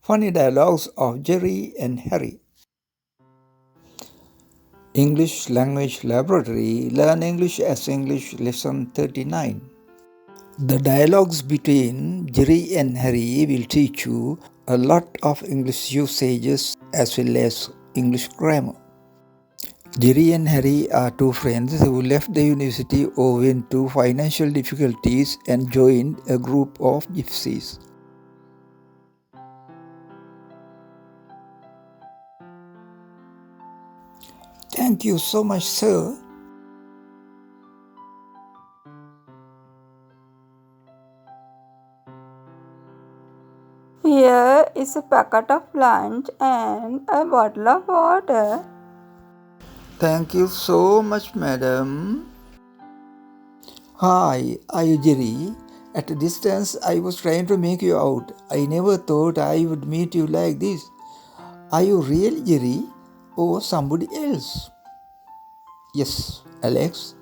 Funny dialogues of Jerry and Harry. English Language Laboratory. Learn English as English Lesson 39. The dialogues between Jerry and Harry will teach you a lot of English usages as well as English grammar. Jerry and Harry are two friends who left the university owing to financial difficulties and joined a group of gypsies. Thank you so much, sir. Here is a packet of lunch and a bottle of water. Thank you so much, madam. Hi, are you Jerry? At a distance, I was trying to make you out. I never thought I would meet you like this. Are you really Jerry or somebody else? Yes, Alex,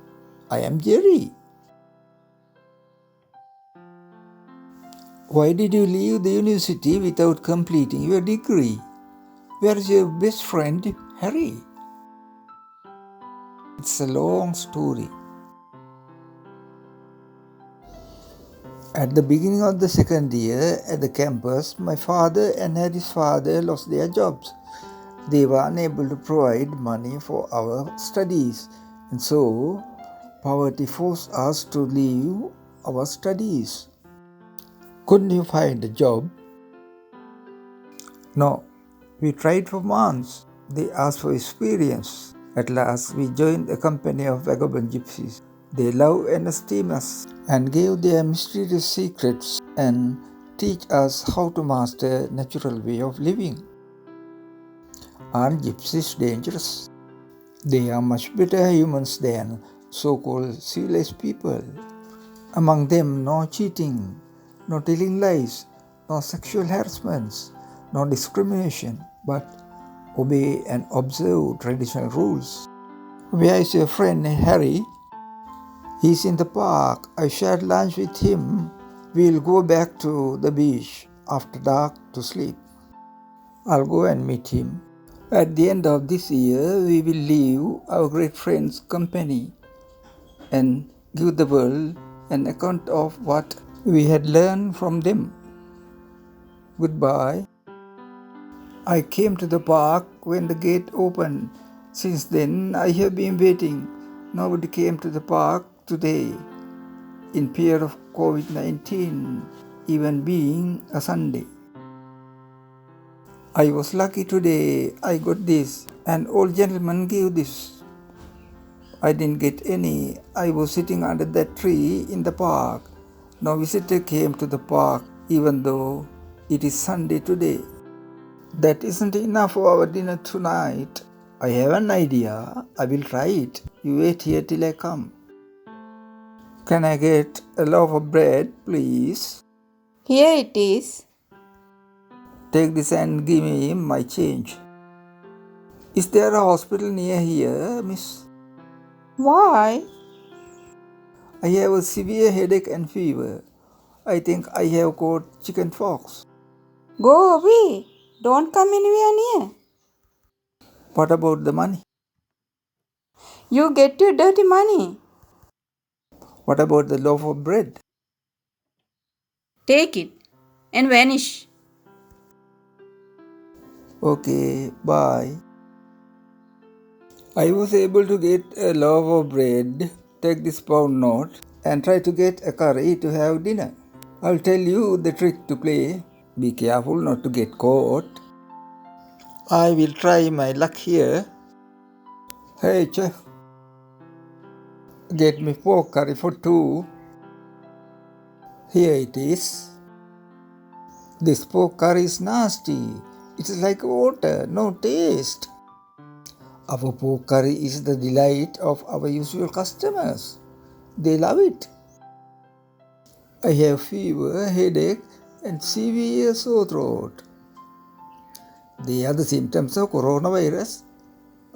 I am Jerry. Why did you leave the university without completing your degree? Where is your best friend, Harry? It's a long story. At the beginning of the second year at the campus, my father and Harry's father lost their jobs. They were unable to provide money for our studies, and so poverty forced us to leave our studies. Couldn't you find a job? No. We tried for months. They asked for experience. At last, we joined a company of vagabond gypsies. They love and esteem us and gave their mysterious secrets and teach us how to master natural way of living. Aren't gypsies dangerous? They are much better humans than so-called civilized people. Among them, no cheating, no telling lies, no sexual harassments, no discrimination, but obey and observe traditional rules. Where is your friend Harry? He's in the park. I shared lunch with him. We'll go back to the beach after dark to sleep. I'll go and meet him. At the end of this year, we will leave our great friend's company and give the world an account of what we had learned from them. Goodbye. I came to the park when the gate opened. Since then, I have been waiting. Nobody came to the park today in fear of COVID-19, even being a Sunday. I was lucky today. I got this. An old gentleman gave this. I didn't get any. I was sitting under that tree in the park. No visitor came to the park even though it is Sunday today. That isn't enough for our dinner tonight. I have an idea. I will try it. You wait here till I come. Can I get a loaf of bread, please? Here it is. Take this and give me my change. Is there a hospital near here, miss? Why? I have a severe headache and fever. I think I have caught chicken pox. Go away. Don't come anywhere near. What about the money? You get your dirty money. What about the loaf of bread? Take it and vanish. Okay, bye. I was able to get a loaf of bread, take this pound note, and try to get a curry to have dinner. I'll tell you the trick to play. Be careful not to get caught. I will try my luck here. Hey, chef, get me pork curry for two. Here it is. This pork curry is nasty. It's like water, no taste. Our pork curry is the delight of our usual customers. They love it. I have fever, headache, and severe sore throat. They are the symptoms of coronavirus.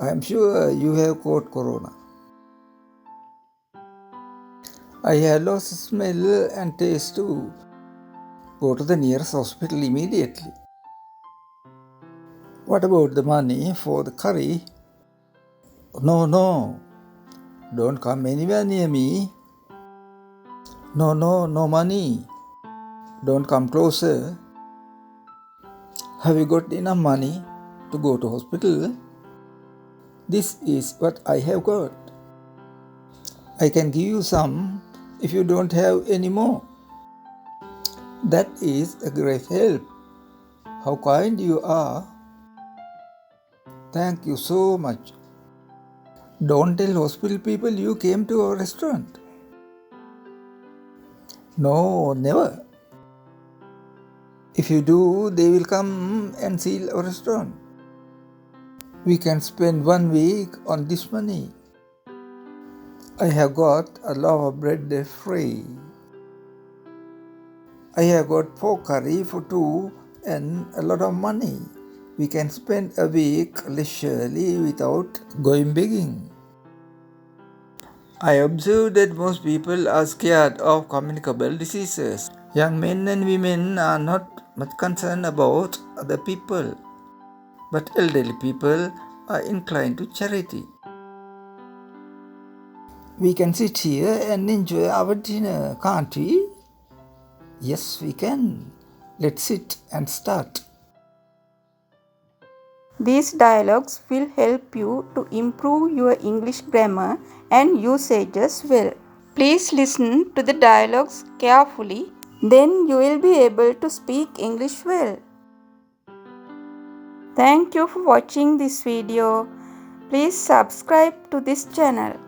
I am sure you have caught corona. I have lost smell and taste too. Go to the nearest hospital immediately. What about the money for the curry? No, no. Don't come anywhere near me. No, no, no money. Don't come closer. Have you got enough money to go to hospital? This is what I have got. I can give you some if you don't have any more. That is a great help. How kind you are. Thank you so much. Don't tell hospital people you came to our restaurant. No, never. If you do, they will come and seal our restaurant. We can spend 1 week on this money. I have got a loaf of bread there free. I have got pork curry for two and a lot of money. We can spend a week leisurely without going begging. I observe that most people are scared of communicable diseases. Young men and women are not much concerned about other people, but elderly people are inclined to charity. We can sit here and enjoy our dinner, can't we? Yes, we can. Let's sit and start. These dialogues will help you to improve your English grammar and usage as well. Please listen to the dialogues carefully, then you will be able to speak English well. Thank you for watching this video. Please subscribe to this channel.